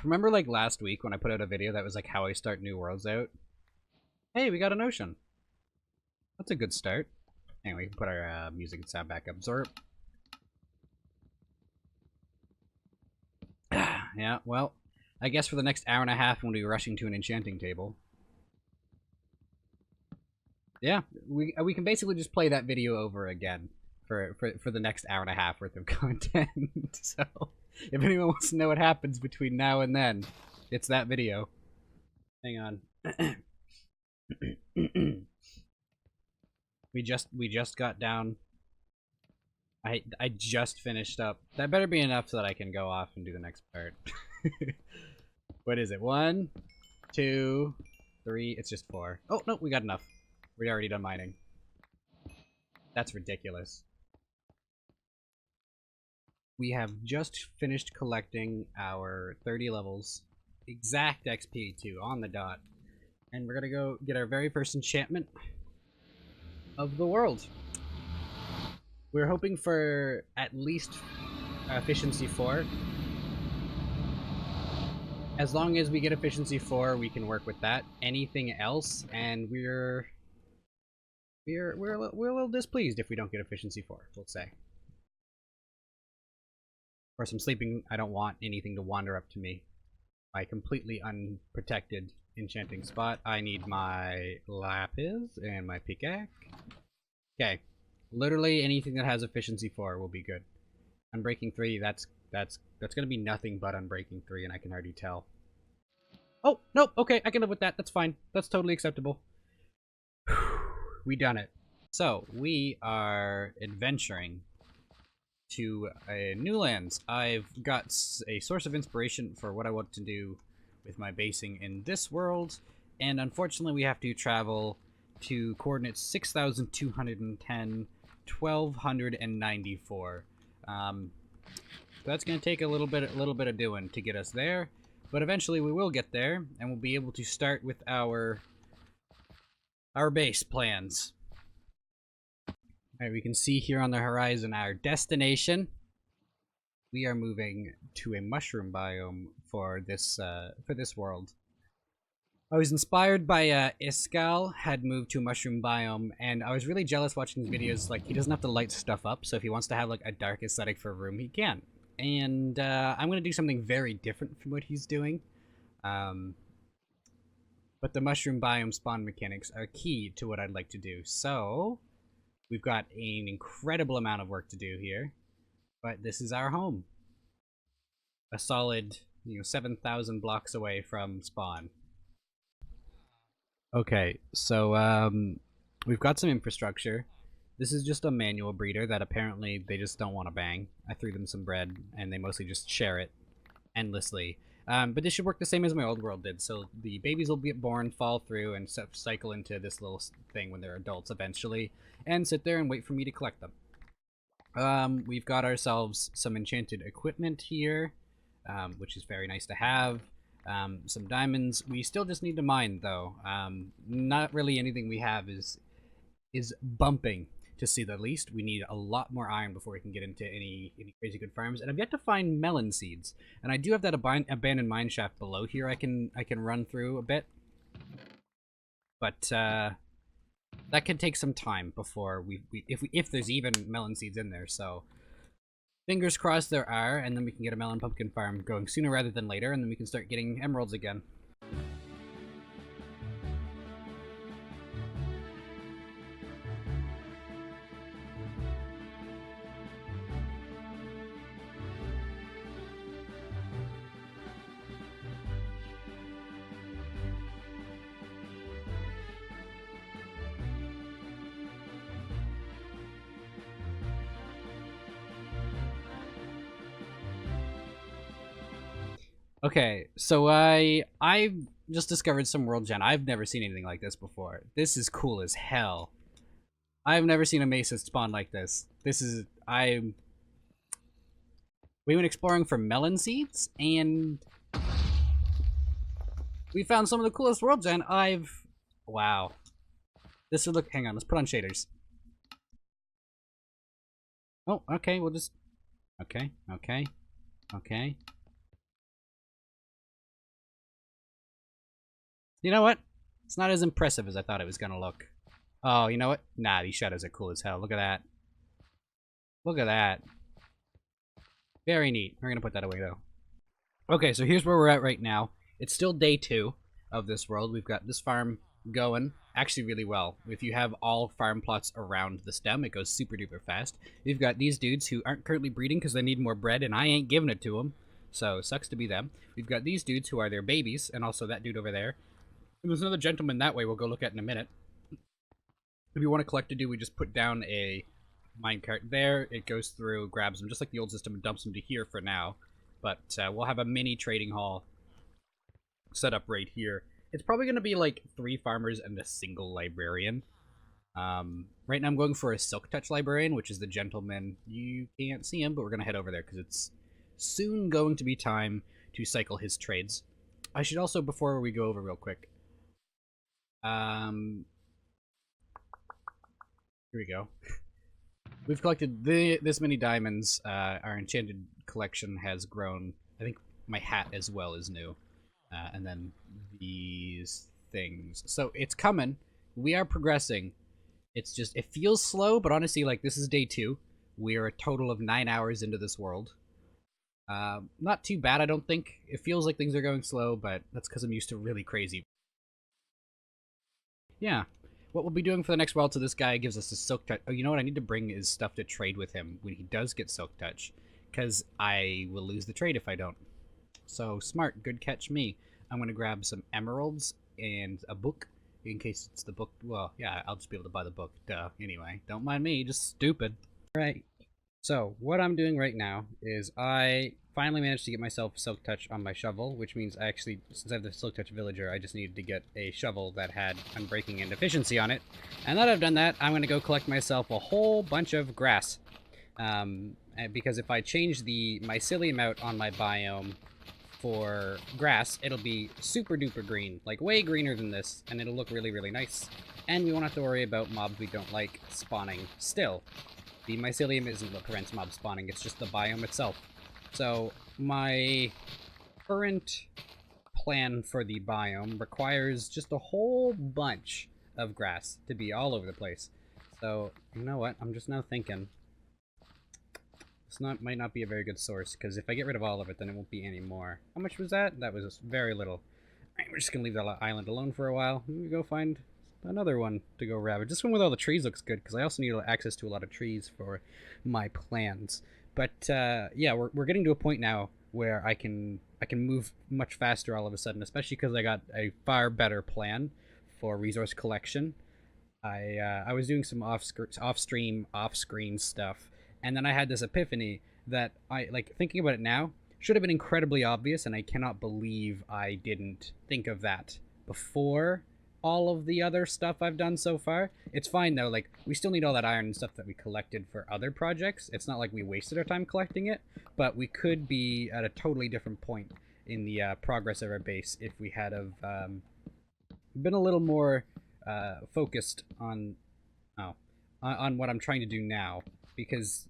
Remember like last week when I put out a video that was like how I start new worlds out? Hey, we got an ocean. That's a good start. Anyway, we can put our music and sound back up. Zorp. Yeah, well, I guess for the next hour and a half, I'm going to be rushing to an enchanting table. Yeah, we can basically just play that video over again for the next hour and a half worth of content. So, if anyone wants to know what happens between now and then, it's that video. Hang on. we just got down. I just finished up. That better be enough so that I can go off and do the next part. What is it? 1, 2, 3. It's just 4. Oh no, we got enough. We already done mining. That's ridiculous. We have just finished collecting our 30 levels, exact XP too, on the dot. And we're gonna go get our very first enchantment of the world. We're hoping for at least efficiency 4. As long as we get efficiency 4, we can work with that. Anything else, and we're a little displeased if we don't get efficiency 4, we'll say. Of course, I'm sleeping. I don't want anything to wander up to me. My completely unprotected enchanting spot. I need my lapis and my pickaxe. Okay. Literally anything that has efficiency 4 will be good. Unbreaking 3, that's gonna be nothing but Unbreaking 3, and I can already tell. Oh, nope, okay, I can live with that. That's fine. That's totally acceptable. We done it. So, we are adventuring to new lands. I've got a source of inspiration for what I want to do with my basing in this world, and unfortunately we have to travel to coordinates 6,210, 1,294. That's going to take a little bit of doing to get us there, but eventually we will get there, and we'll be able to start with our base plans. Alright, we can see here on the horizon our destination. We are moving to a mushroom biome for this world. I was inspired by Iskal had moved to a mushroom biome, and I was really jealous watching his videos. Like, he doesn't have to light stuff up, so if he wants to have like a dark aesthetic for a room, he can. And I'm gonna do something very different from what he's doing. But the mushroom biome spawn mechanics are key to what I'd like to do. So we've got an incredible amount of work to do here, but this is our home. A solid, 7,000 blocks away from spawn. Okay, so we've got some infrastructure. This is just a manual breeder that apparently they just don't want to bang. I threw them some bread, and they mostly just share it endlessly. But this should work the same as my old world did. So the babies will be born, fall through, and cycle into this little thing when they're adults eventually, and sit there and wait for me to collect them. We've got ourselves some enchanted equipment here, which is very nice to have. Some diamonds. We still just need to mine, though. Not really anything we have is bumping, to say the least. We need a lot more iron before we can get into any crazy good farms. And I've yet to find melon seeds. And I do have that abandoned mine shaft below here I can run through a bit. But that could take some time before if there's even melon seeds in there. So fingers crossed there are, and then we can get a melon pumpkin farm going sooner rather than later, and then we can start getting emeralds again. Okay, so I've just discovered some world gen. I've never seen anything like this before. This is cool as hell. I've never seen a mesa spawn like this. We went exploring for melon seeds, and we found some of the coolest world gen wow. This would look, hang on, let's put on shaders. Oh, okay, we'll just, okay. You know what? It's not as impressive as I thought it was gonna look. Oh, you know what? Nah, these shadows are cool as hell. Look at that. Look at that. Very neat. We're gonna put that away, though. Okay, so here's where we're at right now. It's still day 2 of this world. We've got this farm going actually really well. If you have all farm plots around the stem, it goes super duper fast. We've got these dudes who aren't currently breeding because they need more bread, and I ain't giving it to them. So, sucks to be them. We've got these dudes who are their babies, and also that dude over there. And there's another gentleman that way we'll go look at in a minute. If you want to collect a dude, we just put down a minecart there. It goes through, grabs them, just like the old system, and dumps them to here for now. But we'll have a mini trading hall set up right here. It's probably going to be like 3 farmers and a single librarian. Right now I'm going for a Silk Touch librarian, which is the gentleman. You can't see him, but we're going to head over there because it's soon going to be time to cycle his trades. I should also, before we go over real quick, here we go. We've collected this many diamonds. Our enchanted collection has grown. I think my hat as well is new. And then these things. So it's coming. We are progressing. It's just, it feels slow, but honestly, like, this is day 2. We are a total of 9 hours into this world. Not too bad, I don't think. It feels like things are going slow, but that's because I'm used to really crazy. Yeah. What we'll be doing for the next while till this guy gives us a Silk Touch. Oh, you know what? I need to bring is stuff to trade with him when he does get Silk Touch, because I will lose the trade if I don't. So, smart. Good catch me. I'm going to grab some emeralds and a book, in case it's the book. Well, yeah, I'll just be able to buy the book. Duh. Anyway, don't mind me. Just stupid. Right. So, what I'm doing right now is I finally managed to get myself Silk Touch on my shovel, which means I actually, since I have the Silk Touch villager, I just needed to get a shovel that had unbreaking and efficiency on it. And now that I've done that, I'm going to go collect myself a whole bunch of grass. Because if I change the mycelium out on my biome for grass, it'll be super duper green, like way greener than this, and it'll look really, really nice. And we won't have to worry about mobs we don't like spawning still. The mycelium isn't what prevents mob spawning, it's just the biome itself. So, my current plan for the biome requires just a whole bunch of grass to be all over the place. So, you know what? I'm just now thinking, this might not be a very good source, because if I get rid of all of it, then it won't be any more. How much was that? That was very little. Alright, we're just gonna leave that island alone for a while. Let me go find another one to go ravage. This one with all the trees looks good, because I also need access to a lot of trees for my plans. But yeah, we're getting to a point now where I can move much faster all of a sudden, especially because I got a far better plan for resource collection. I was doing some off-screen stuff, and then I had this epiphany that thinking about it now, should have been incredibly obvious, and I cannot believe I didn't think of that before all of the other stuff I've done so far. It's fine though, like, we still need all that iron and stuff that we collected for other projects. It's not like we wasted our time collecting it, but we could be at a totally different point in the progress of our base if we had have been a little more focused on what I'm trying to do now, because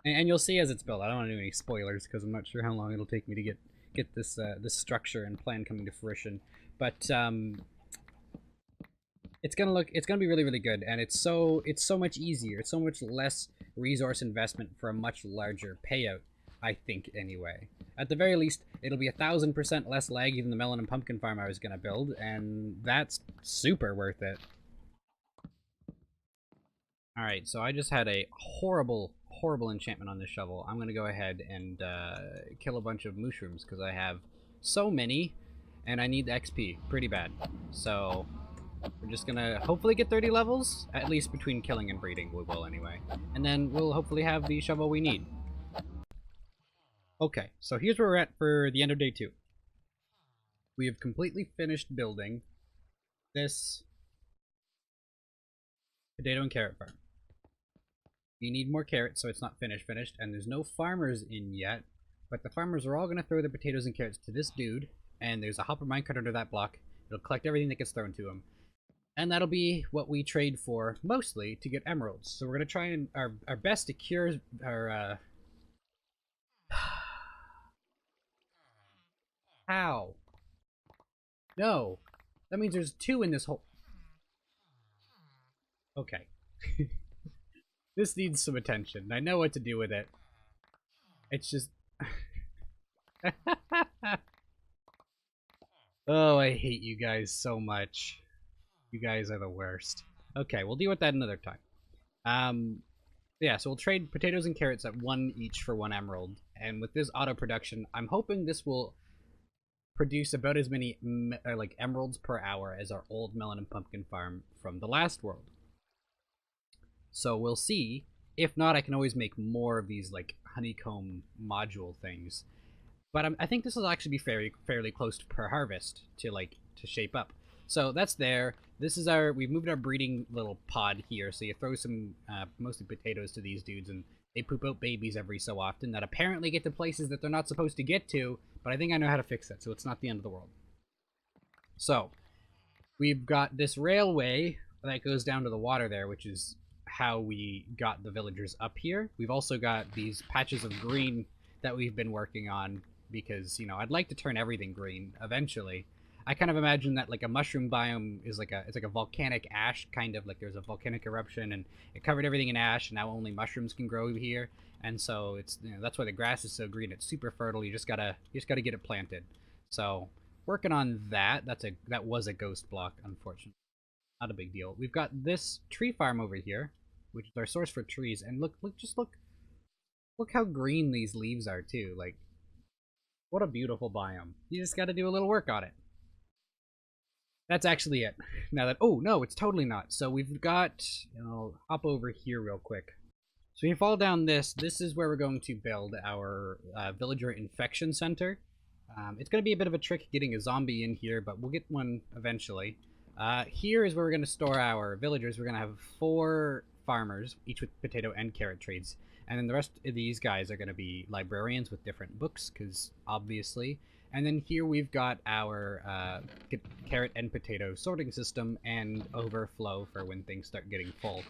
and you'll see as it's built. I don't want to do any spoilers because I'm not sure how long it'll take me to get this this structure and plan coming to fruition, but it's gonna be really, really good, and it's so much easier. It's so much less resource investment for a much larger payout, I think, anyway. At the very least, it'll be 1,000% less laggy than the melon and pumpkin farm I was gonna build, and that's super worth it. Alright, so I just had a horrible enchantment on this shovel. I'm gonna go ahead and kill a bunch of mushrooms, because I have so many, and I need the XP pretty bad. So we're just gonna hopefully get 30 levels, at least between killing and breeding, we will anyway. And then we'll hopefully have the shovel we need. Okay, so here's where we're at for the end of day 2. We have completely finished building this potato and carrot farm. We need more carrots, so it's not finished, and there's no farmers in yet, but the farmers are all gonna throw their potatoes and carrots to this dude, and there's a hopper minecart under that block. It'll collect everything that gets thrown to him. And that'll be what we trade for, mostly, to get emeralds. So we're going to try and our best to cure our... How? No. That means there's 2 in this whole... Okay. This needs some attention. I know what to do with it. It's just... Oh, I hate you guys so much. You guys are the worst. Okay, we'll deal with that another time. Yeah, so we'll trade potatoes and carrots at 1 each for 1 emerald. And with this auto production, I'm hoping this will produce about as many like emeralds per hour as our old melon and pumpkin farm from the last world. So we'll see. If not, I can always make more of these like honeycomb module things. But I think this will actually be fairly close to per harvest to shape up. So that's there. This is we've moved our breeding little pod here. So you throw some mostly potatoes to these dudes, and they poop out babies every so often that apparently get to places that they're not supposed to get to. But I think I know how to fix it, so it's not the end of the world. So we've got this railway that goes down to the water there, which is how we got the villagers up here. We've also got these patches of green that we've been working on because, you know, I'd like to turn everything green eventually. I kind of imagine that like a mushroom biome is it's like a volcanic ash, kind of like there's a volcanic eruption and it covered everything in ash, and now only mushrooms can grow here. And so it's, you know, that's why the grass is so green. It's super fertile. You just gotta get it planted. So working on that. That was a ghost block, unfortunately. Not a big deal. We've got this tree farm over here, which is our source for trees. And look how green these leaves are too. Like, what a beautiful biome. You just got to do a little work on it. That's actually it. Now that, oh no, it's totally not. So we've got, I'll hop over here real quick. So you fall down this is where we're going to build our villager infection center. It's going to be a bit of a trick getting a zombie in here, but we'll get one eventually. Here is where we're going to store our villagers. We're going to have 4 farmers, each with potato and carrot trades. And then the rest of these guys are going to be librarians with different books, because obviously. And then here we've got our carrot and potato sorting system and overflow for when things start getting full.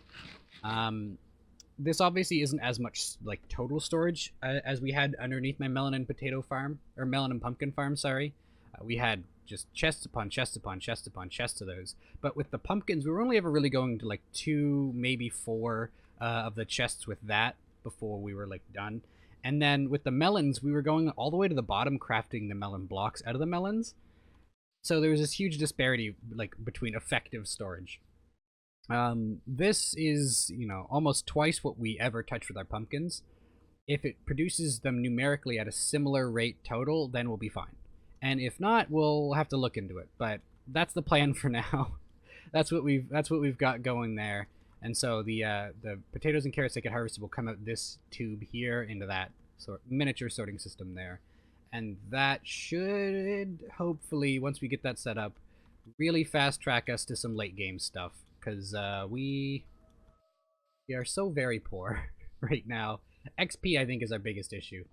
This obviously isn't as much like total storage as we had underneath my melon and potato farm, or melon and pumpkin farm, sorry. We had just chests upon chests upon chests upon chests of those. But with the pumpkins, we were only ever really going to like 2, maybe 4 of the chests with that before we were like done. And then with the melons, we were going all the way to the bottom crafting the melon blocks out of the melons. So there was this huge disparity like between effective storage. This is, you know, almost twice what we ever touch with our pumpkins. If it produces them numerically at a similar rate total, then we'll be fine. And if not, we'll have to look into it. But that's the plan for now. That's what we've got going there. And so the potatoes and carrots that get harvested will come out this tube here into that miniature sorting system there. And that should, hopefully, once we get that set up, really fast track us to some late game stuff. Because we are so very poor right now. XP, I think, is our biggest issue.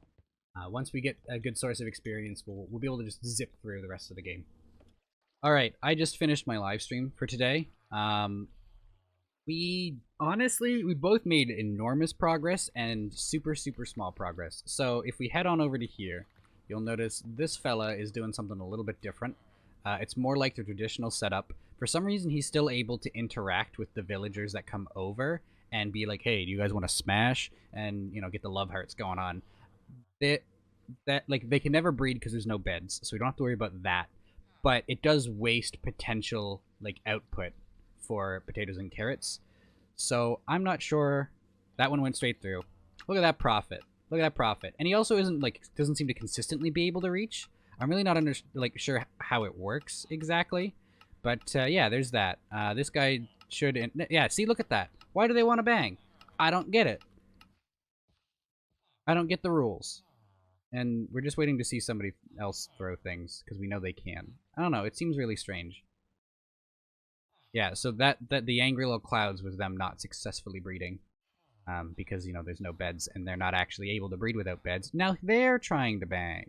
Once we get a good source of experience, we'll be able to just zip through the rest of the game. Alright, I just finished my live stream for today. We both made enormous progress and super small progress. So if we head on over to here, you'll notice this fella is doing something a little bit different. It's more like the traditional setup. For some reason, he's still able to interact with the villagers that come over and be like, hey, do you guys want to smash? And, you know, get the love hearts going on. They can never breed because there's no beds, so we don't have to worry about that. But it does waste potential, like, output for potatoes and carrots. So I'm not sure. That one went straight through. Look at that profit. Look at that profit. And he also doesn't seem to consistently be able to reach. I'm really not sure how it works exactly. But yeah, there's that. This guy should... Yeah, see, look at that. Why do they want to bang? I don't get it. I don't get the rules. And we're just waiting to see somebody else throw things, because we know they can. I don't know, it seems really strange. Yeah, so that the angry little clouds was them not successfully breeding. Because, you know, there's no beds, and they're not actually able to breed without beds. Now they're trying to bang.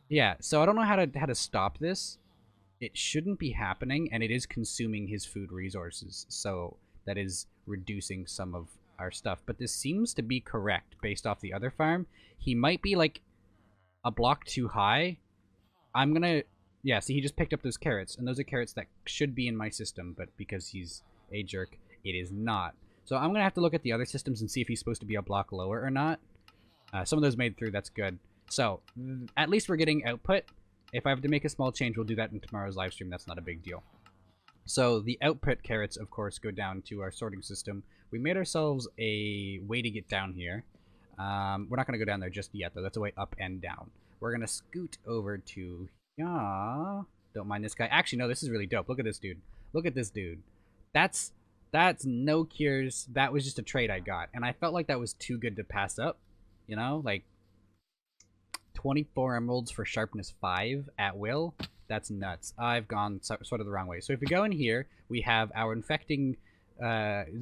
Yeah, so I don't know how to stop this. It shouldn't be happening, and it is consuming his food resources, so that is reducing some of our stuff. But this seems to be correct based off the other farm. He might be like a block too high. I'm gonna Yeah, see, he just picked up those carrots, and those are carrots that should be in my system, but because he's a jerk, it is not. So I'm going to have to look at the other systems and see if he's supposed to be a block lower or not. Some of those made through, that's good. So, at least we're getting output. If I have to make a small change, we'll do that in tomorrow's live stream. That's not a big deal. So, the output carrots, of course, go down to our sorting system. We made ourselves a way to get down here. We're not going to go down there just yet, though. That's a way up and down. We're going to scoot over to... Yeah. Don't mind this guy. Actually, no, this is really dope. Look at this dude. Look at this dude. That's no cures. That was just a trade I got. And I felt like that was too good to pass up. You know, like 24 emeralds for sharpness 5 at will. That's nuts. I've gone sort of the wrong way. So if we go in here, we have our infecting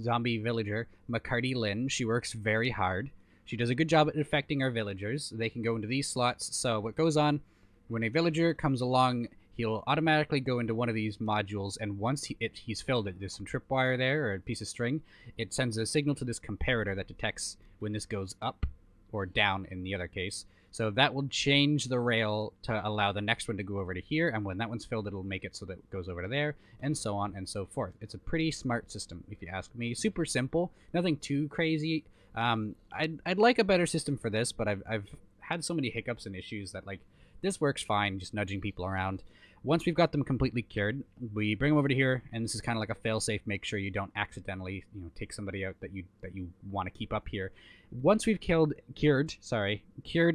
zombie villager, McCarty Lynn. She works very hard. She does a good job at infecting our villagers. They can go into these slots. So what goes on, when a villager comes along, he'll automatically go into one of these modules, and once he's filled it, there's some tripwire there, or a piece of string, it sends a signal to this comparator that detects when this goes up, or down in the other case. So that will change the rail to allow the next one to go over to here, and when that one's filled, it'll make it so that it goes over to there, and so on and so forth. It's a pretty smart system, if you ask me. Super simple, nothing too crazy. I'd like a better system for this, but I've had so many hiccups and issues that, like, this works fine, just nudging people around. Once we've got them completely cured, we bring them over to here, and this is kind of like a fail-safe. Make sure you don't accidentally, take somebody out that you want to keep up here. Once we've cured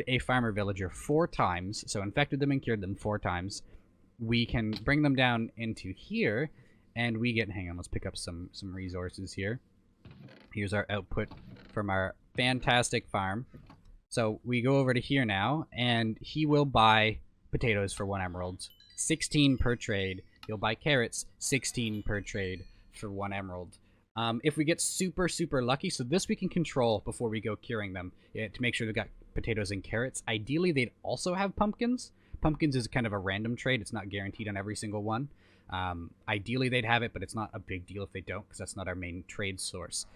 a farmer villager 4 times, so infected them and cured them 4 times, we can bring them down into here, and we get, hang on, let's pick up some resources here. Here's our output from our fantastic farm. So we go over to here now, and he will buy potatoes for 1 emerald. 16 per trade. He'll buy carrots, 16 per trade for 1 emerald. If we get super, super lucky, so this we can control before we go curing them, to make sure they've got potatoes and carrots. Ideally, they'd also have pumpkins. Pumpkins is kind of a random trade. It's not guaranteed on every single one. Ideally, they'd have it, but it's not a big deal if they don't, because that's not our main trade source.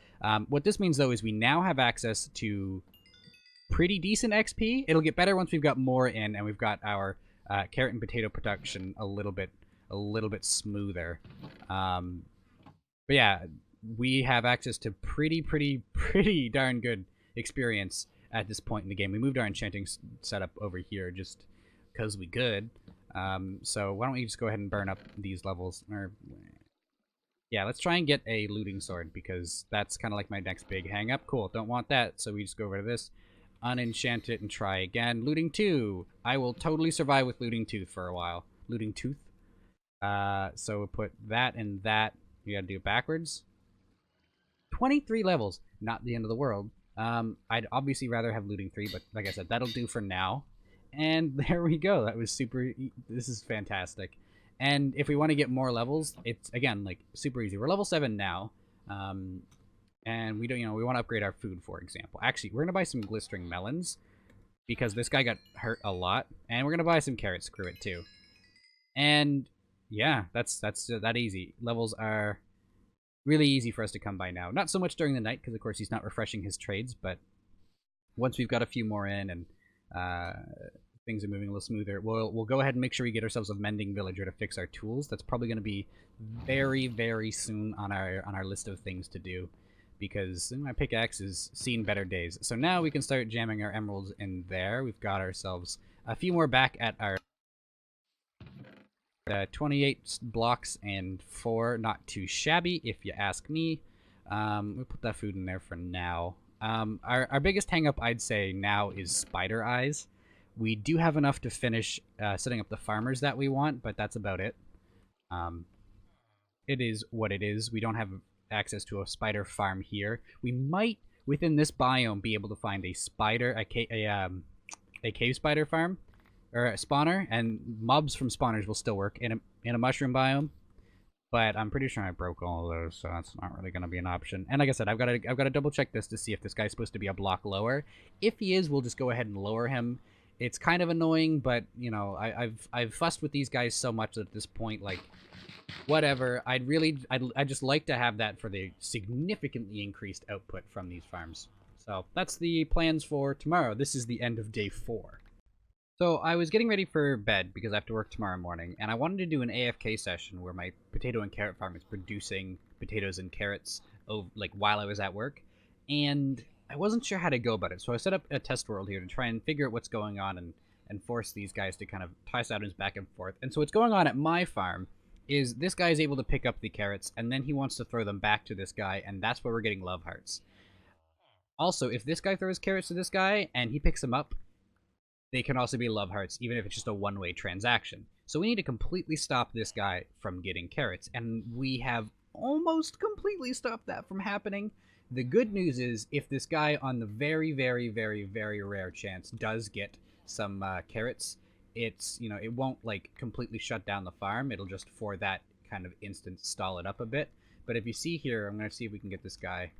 What this means, though, is we now have access to pretty decent XP. It'll get better once we've got more in, and we've got our carrot and potato production a little bit smoother. But yeah, we have access to pretty darn good experience at this point in the game. We moved our enchanting setup over here just because we could. So why don't we just go ahead and burn up these levels? Or yeah, let's try and get a looting sword, because that's kind of like my next big hang up. Cool, don't want that, so we just go over to this. Unenchant it and try again. Looting 2. I will totally survive with Looting Tooth for a while. Looting Tooth. So we'll put that and that. You gotta do it backwards. 23 levels. Not the end of the world. I'd obviously rather have Looting 3, but like I said, that'll do for now. And there we go. That was super... This is fantastic. And if we want to get more levels, it's, again, like, super easy. We're level 7 now. And we don't, we want to upgrade our food, for example. Actually, we're going to buy some glistering melons, because this guy got hurt a lot. And we're going to buy some carrots, screw it, too. And yeah, that's that easy. Levels are really easy for us to come by now. Not so much during the night, because of course he's not refreshing his trades, but once we've got a few more in and things are moving a little smoother, we'll go ahead and make sure we get ourselves a mending villager to fix our tools. That's probably going to be very soon on our list of things to do, because my pickaxe has seen better days. So now we can start jamming our emeralds in there. We've got ourselves a few more back at our 28 blocks and 4. Not too shabby, if you ask me. We'll put that food in there for now. Our biggest hang-up, I'd say, now is spider eyes. We do have enough to finish setting up the farmers that we want, but that's about it. It is what it is. We don't have access to a spider farm here. We might, within this biome, be able to find a cave spider farm, or a spawner, and mobs from spawners will still work in a mushroom biome. But I'm pretty sure I broke all of those, so that's not really going to be an option. And like I said, I've got to double check this to see if this guy's supposed to be a block lower. If he is, we'll just go ahead and lower him. It's kind of annoying, but you know, I've fussed with these guys so much at this point, like, whatever. I'd just like to have that for the significantly increased output from these farms. So that's the plans for tomorrow. This is the end of day 4. So I was getting ready for bed because I have to work tomorrow morning, and I wanted to do an AFK session where my potato and carrot farm is producing potatoes and carrots like while I was at work, and I wasn't sure how to go about it. So I set up a test world here to try and figure out what's going on and force these guys to kind of toss items back and forth. And so what's going on at my farm is this guy is able to pick up the carrots, and then he wants to throw them back to this guy, and that's where we're getting love hearts. Also, if this guy throws carrots to this guy and he picks them up, they can also be love hearts, even if it's just a one-way transaction. So we need to completely stop this guy from getting carrots, and we have almost completely stopped that from happening. The good news is, if this guy, on the very, very, very, very rare chance, does get some carrots, it won't like completely shut down the farm. It'll just, for that kind of instant, stall it up a bit. But if you see here, I'm going to see if we can get this guy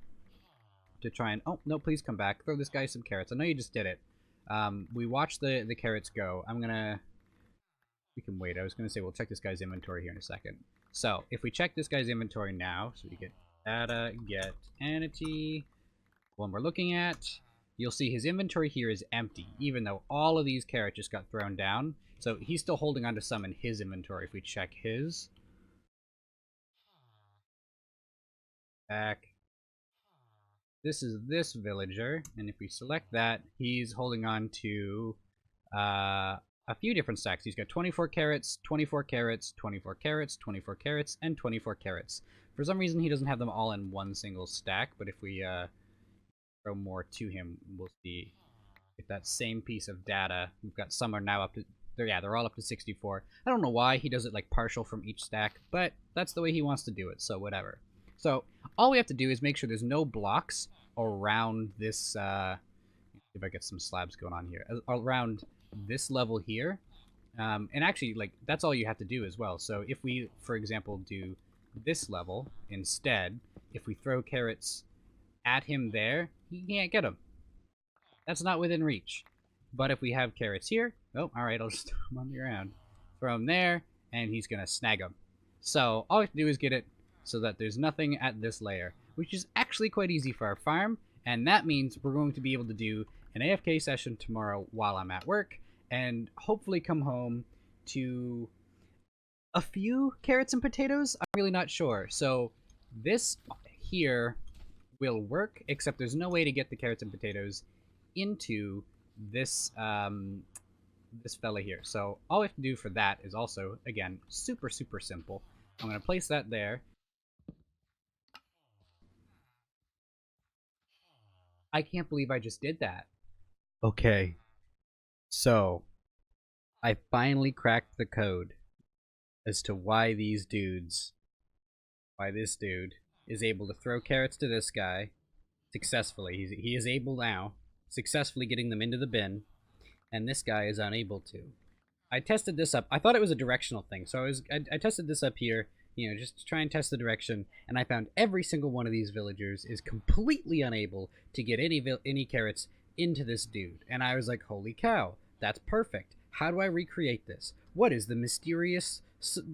to try and... Oh, no, please come back. Throw this guy some carrots. I know you just did it. We watch the carrots go. I'm gonna... We can wait. I was gonna say we'll check this guy's inventory here in a second. So, if we check this guy's inventory now, so we get data, get entity, one we're looking at, you'll see his inventory here is empty, even though all of these carrots just got thrown down. So he's still holding on to some in his inventory. If we check his... Back. This is this villager, and if we select that, he's holding on to a few different stacks. He's got 24 carrots, 24 carrots, 24 carrots, 24 carrots, and 24 carrots. For some reason, he doesn't have them all in one single stack, but if we throw more to him, we'll see if that same piece of data, we've got some are now up to... they're all up to 64. I don't know why he does it like partial from each stack, but that's the way he wants to do it, so whatever. So all we have to do is make sure there's no blocks around this, if I get some slabs going on here, around this level here. And actually, like, that's all you have to do as well. So if we, for example, do this level instead, if we throw carrots at him there, he can't get them. That's not within reach. But if we have carrots here, oh, alright, I'll just throw them on the ground. Throw them there, and he's going to snag them. So all we have to do is get it so that there's nothing at this layer, which is actually quite easy for our farm, and that means we're going to be able to do an AFK session tomorrow while I'm at work, and hopefully come home to a few carrots and potatoes. I'm really not sure. So this here will work, except there's no way to get the carrots and potatoes into this this fella here. So all we have to do for that is also, again, super, super simple. I'm going to place that there. I can't believe I just did that. Okay, so I finally cracked the code as to why this dude is able to throw carrots to this guy successfully. He is able now, successfully getting them into the bin, and this guy is unable to. I tested this up. I thought it was a directional thing, so I tested this up here, just to try and test the direction, and I found every single one of these villagers is completely unable to get any carrots into this dude. And I was like, holy cow, that's perfect. How do I recreate this? What is the mysterious...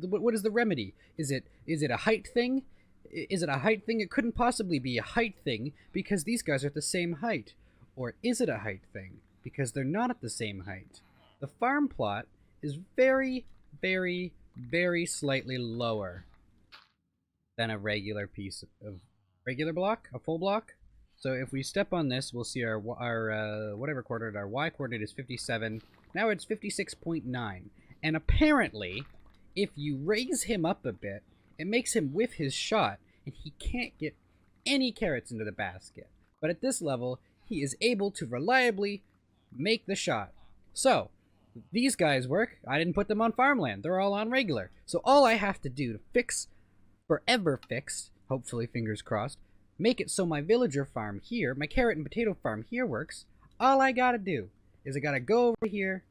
what is the remedy? Is it a height thing? Is it a height thing? It couldn't possibly be a height thing because these guys are at the same height. Or is it a height thing? Because they're not at the same height. The farm plot is very, very, very slightly lower than a regular piece of regular block, a full block. So if we step on this, we'll see our whatever coordinate, our y coordinate is 57. Now it's 56.9. And apparently, if you raise him up a bit, it makes him whiff his shot, and he can't get any carrots into the basket. But at this level, he is able to reliably make the shot. So, these guys work. I didn't put them on farmland. They're all on regular. So all I have to do to fix, forever fix, hopefully fingers crossed, make it so my villager farm here, my carrot and potato farm here works, all I gotta do is I gotta go over here,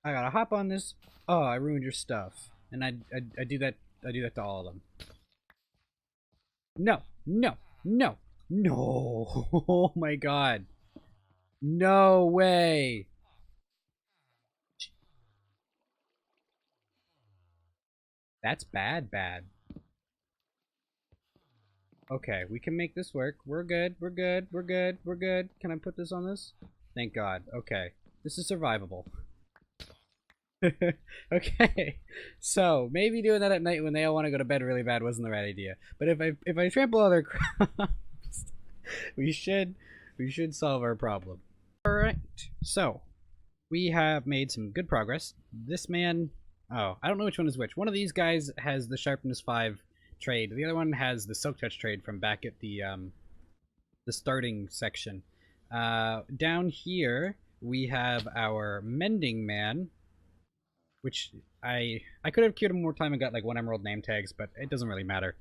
I gotta hop on this, oh, I ruined your stuff. And I do that to all of them. No, no, no, no, oh my god. No way. That's bad. Okay, we can make this work. We're good. Can I put this on this? Thank God. Okay. This is survivable. Okay, so maybe doing that at night when they all want to go to bed really bad wasn't the right idea. But if I trample other crops, we should solve our problem. All right, so we have made some good progress. This man, oh, I don't know which one is which. One of these guys has the sharpness 5 trade. The other one has the silk touch trade from back at the starting section. Down here we have our mending man, which I could have cured him more time and got like 1 emerald name tags, but it doesn't really matter.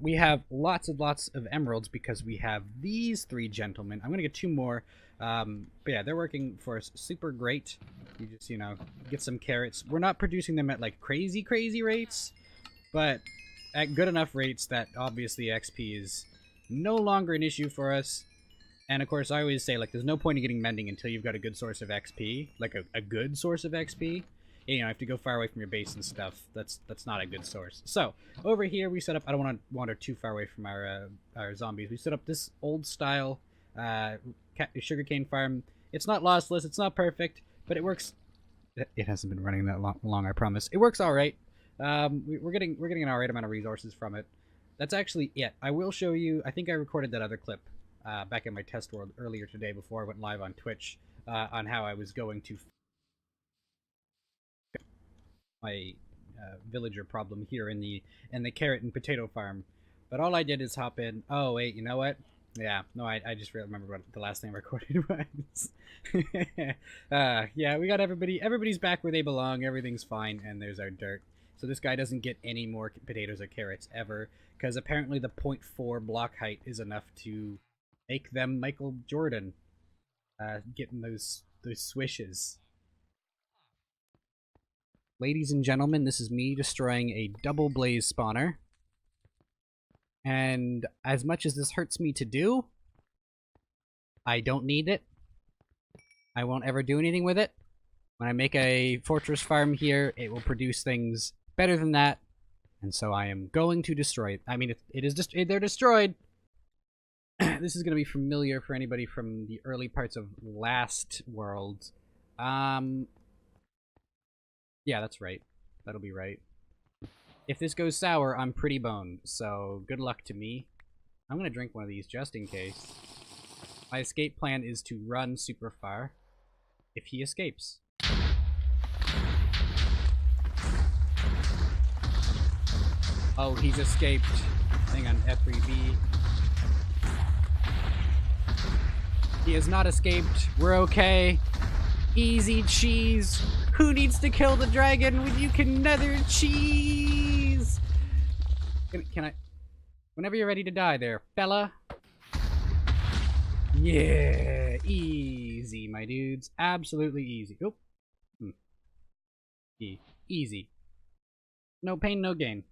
We have lots and lots of emeralds because we have these 3 gentlemen. I'm gonna get 2 more, but yeah, they're working for us super great. You just, you know, get some carrots. We're not producing them at like crazy rates, but at good enough rates that obviously XP is no longer an issue for us. And of course, I always say, like, there's no point in getting mending until you've got a good source of XP, like a good source of XP. You know, you have to go far away from your base and stuff. That's not a good source. So over here we set up. I don't want to wander too far away from our zombies. We set up this old style sugarcane farm. It's not lossless. It's not perfect, but it works. It hasn't been running that long. I promise. It works all right. We're getting an all right amount of resources from it. That's actually it. I will show you. I think I recorded that other clip back in my test world earlier today before I went live on Twitch on how I was going to my villager problem here in the carrot and potato farm. But all I did is hop in. Oh wait, you know what? Yeah, no, I just remember what the last thing I recorded was. Yeah, we got everybody. Everybody's back where they belong. Everything's fine, and there's our dirt. So this guy doesn't get any more potatoes or carrots ever, because apparently the 0.4 block height is enough to make them Michael Jordan, getting those swishes. Ladies and gentlemen, this is me destroying a double blaze spawner. And as much as this hurts me to do, I don't need it. I won't ever do anything with it. When I make a fortress farm here, it will produce things better than that. And so I am going to destroy it. I mean, they're destroyed. This is going to be familiar for anybody from the early parts of last world. Yeah, that's right. That'll be right. If this goes sour, I'm pretty boned, so good luck to me. I'm gonna drink one of these just in case. My escape plan is to run super far if he escapes. Oh, he's escaped. Hang on, F3B. He has not escaped. We're okay. Easy cheese. Who needs to kill the dragon when you can nether cheese? Can I? Whenever you're ready to die there, fella. Yeah, easy, my dudes. Absolutely easy. Oop. Easy. No pain, no gain.